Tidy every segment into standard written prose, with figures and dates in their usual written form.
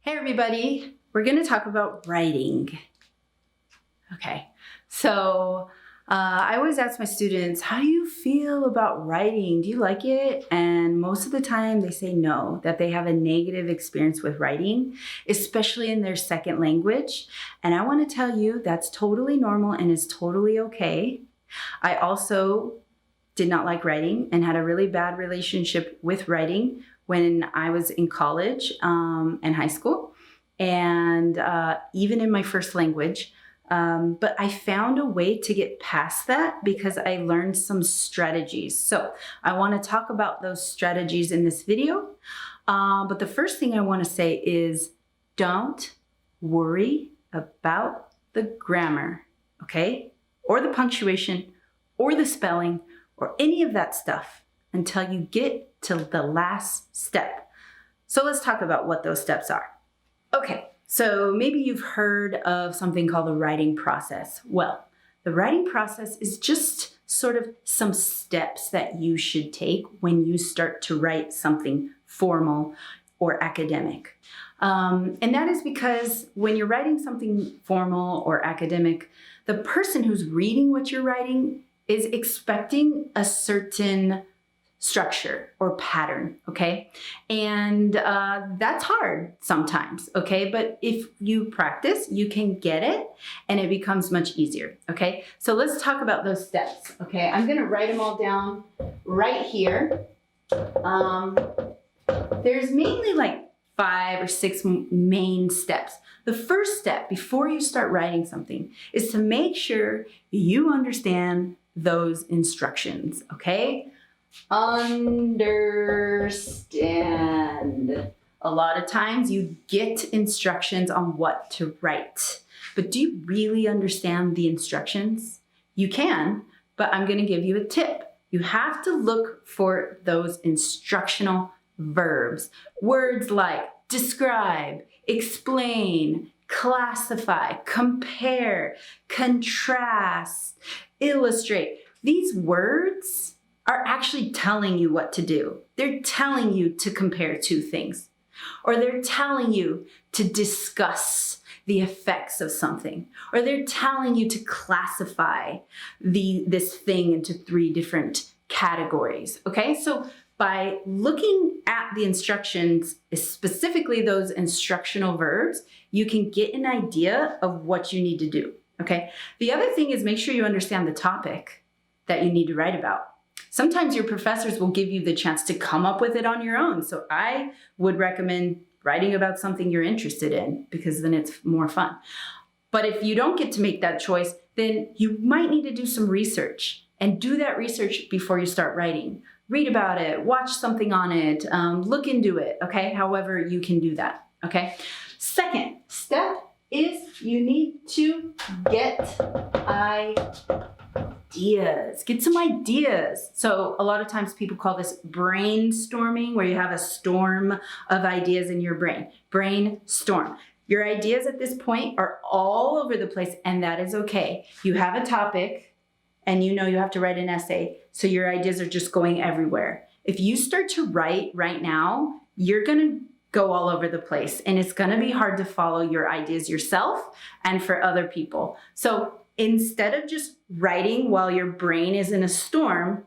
Hey everybody, we're going to talk about writing. Okay, so I always ask my students, how do you feel about writing? Do you like it? And most of the time they say no, that they have a negative experience with writing, especially in their second language. And I want to tell you that's totally normal and is totally okay. I also did not like writing and had a really bad relationship with writing when I was in college and high school, and even in my first language. But I found a way to get past that because I learned some strategies. So I want to talk about those strategies in this video. But the first thing I want to say is don't worry about the grammar, okay? Or the punctuation, or the spelling, or any of that stuff until you get to the last step. So let's talk about what those steps are. Okay, so maybe you've heard of something called the writing process. Well, the writing process is just sort of some steps that you should take when you start to write something formal or academic. And that is because when you're writing something formal or academic, the person who's reading what you're writing is expecting a certain structure or pattern, okay? And that's hard sometimes, okay? But if you practice, you can get it and it becomes much easier, okay? So let's talk about those steps, okay? I'm gonna write them all down right here. There's mainly like 5 or 6 main steps. The first step before you start writing something is to make sure you understand those instructions, okay? Understand. A lot of times you get instructions on what to write, but do you really understand the instructions? You can, but I'm going to give you a tip. You have to look for those instructional verbs. Words like describe, explain, classify, compare, contrast, illustrate. These words are actually telling you what to do. They're telling you to compare two things, or they're telling you to discuss the effects of something, or they're telling you to classify this thing into 3 different categories, okay? So by looking at the instructions, specifically those instructional verbs, you can get an idea of what you need to do, okay? The other thing is make sure you understand the topic that you need to write about. Sometimes your professors will give you the chance to come up with it on your own. So I would recommend writing about something you're interested in because then it's more fun. But if you don't get to make that choice, then you might need to do some research and do that research before you start writing. Read about it, watch something on it, look into it, okay? However you can do that, okay? Second step is you need to get ideas. Get some ideas. So a lot of times people call this brainstorming, where you have a storm of ideas in your brain. Brainstorm. Your ideas at this point are all over the place, and that is okay. You have a topic, and you know you have to write an essay, so your ideas are just going everywhere. If you start to write right now, you're gonna go all over the place, and it's gonna be hard to follow your ideas yourself and for other people. So instead of just writing while your brain is in a storm,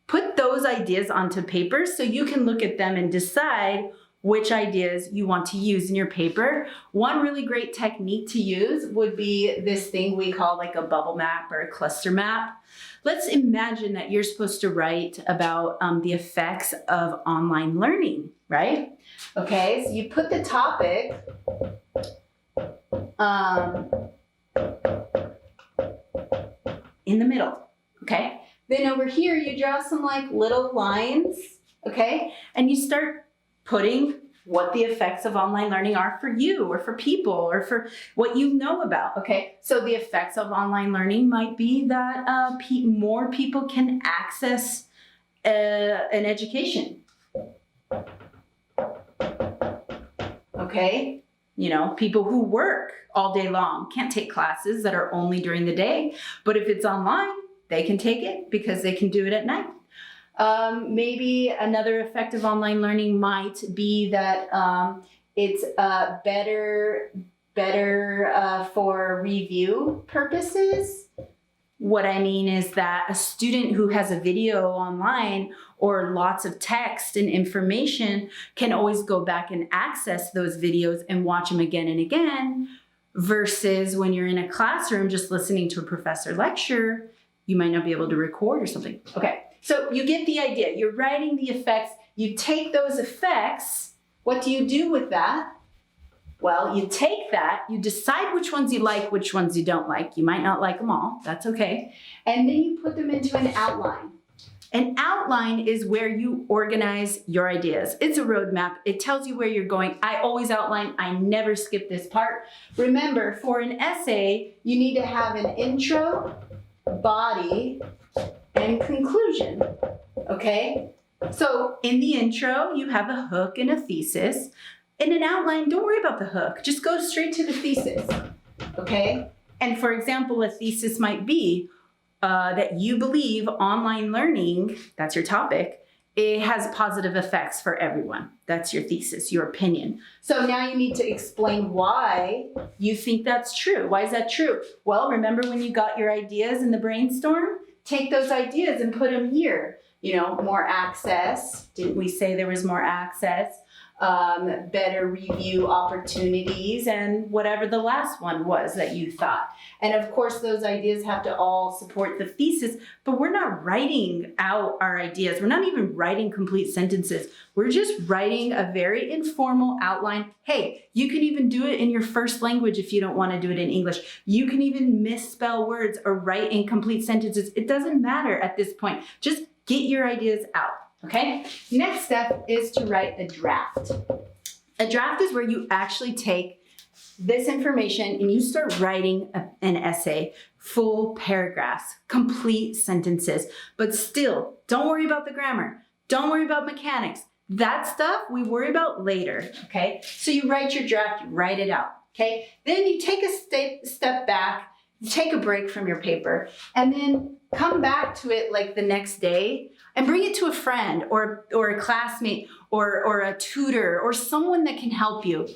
put those ideas onto paper so you can look at them and decide which ideas you want to use in your paper. One really great technique to use would be this thing we call like a bubble map or a cluster map. Let's imagine that you're supposed to write about the effects of online learning, right? Okay, so you put the topic in the middle, okay? Then over here, you draw some like little lines, okay? And you start putting what the effects of online learning are for you or for people or for what you know about, okay? So the effects of online learning might be that more people can access an education, okay? You know, people who work all day long can't take classes that are only during the day, but if it's online, they can take it because they can do it at night. Maybe another effect of online learning might be that It's better for review purposes. What I mean is that a student who has a video online or lots of text and information can always go back and access those videos and watch them again and again, versus when you're in a classroom just listening to a professor lecture, you might not be able to record or something. Okay, so you get the idea. You're writing the effects. You take those effects. What do you do with that? Well, you take that, you decide which ones you like, which ones you don't like. You might not like them all, that's okay. And then you put them into an outline. An outline is where you organize your ideas. It's a roadmap. It tells you where you're going. I always outline. I never skip this part. Remember, for an essay, you need to have an intro, body, and conclusion, okay? So in the intro, you have a hook and a thesis. In an outline, don't worry about the hook. Just go straight to the thesis, okay? And for example, a thesis might be that you believe online learning, that's your topic, it has positive effects for everyone. That's your thesis, your opinion. So now you need to explain why you think that's true. Why is that true? Well, remember when you got your ideas in the brainstorm? Take those ideas and put them here. You know, more access. Didn't we say there was more access? Better review opportunities, and whatever the last one was that you thought. And of course, those ideas have to all support the thesis, but we're not writing out our ideas. We're not even writing complete sentences. We're just writing a very informal outline. Hey, you can even do it in your first language if you don't want to do it in English. You can even misspell words or write incomplete sentences. It doesn't matter at this point. Just get your ideas out. Okay, next step is to write a draft. A draft is where you actually take this information and you start writing an essay, full paragraphs, complete sentences, but still, don't worry about the grammar. Don't worry about mechanics. That stuff we worry about later, okay? So you write your draft, you write it out, okay? Then you take a step back, you take a break from your paper, and then come back to it like the next day and bring it to a friend or a classmate or a tutor or someone that can help you.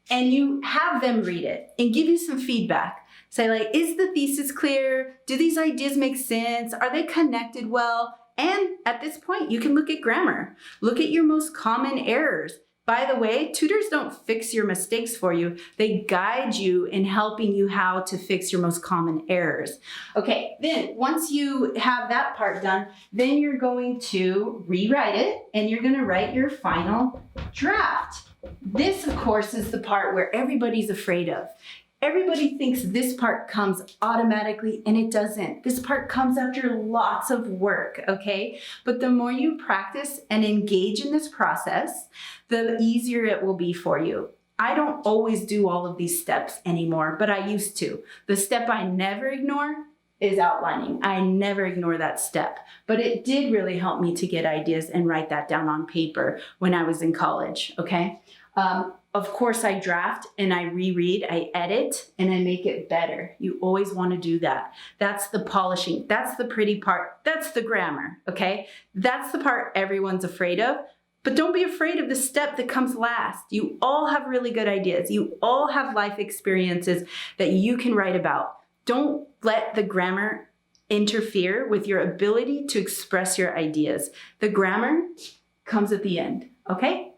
And you have them read it and give you some feedback. Say like, is the thesis clear? Do these ideas make sense? Are they connected well? And at this point, you can look at grammar. Look at your most common errors. By the way, tutors don't fix your mistakes for you. They guide you in helping you how to fix your most common errors. Okay, then once you have that part done, then you're going to rewrite it and you're going to write your final draft. This, of course, is the part where everybody's afraid of. Everybody thinks this part comes automatically, and it doesn't. This part comes after lots of work, okay? But the more you practice and engage in this process, the easier it will be for you. I don't always do all of these steps anymore, but I used to. The step I never ignore is outlining. I never ignore that step, but it did really help me to get ideas and write that down on paper when I was in college, okay? Of course, I draft and I reread, I edit, and I make it better. You always want to do that. That's the polishing. That's the pretty part. That's the grammar, okay? That's the part everyone's afraid of, but don't be afraid of the step that comes last. You all have really good ideas. You all have life experiences that you can write about. Don't let the grammar interfere with your ability to express your ideas. The grammar comes at the end, okay?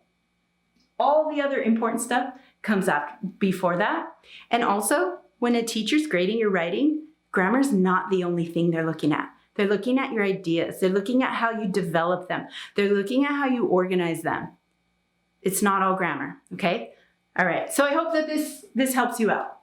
All the other important stuff comes up before that. And also, when a teacher's grading your writing, grammar's not the only thing they're looking at. They're looking at your ideas. They're looking at how you develop them. They're looking at how you organize them. It's not all grammar, okay? All right, so I hope that this helps you out.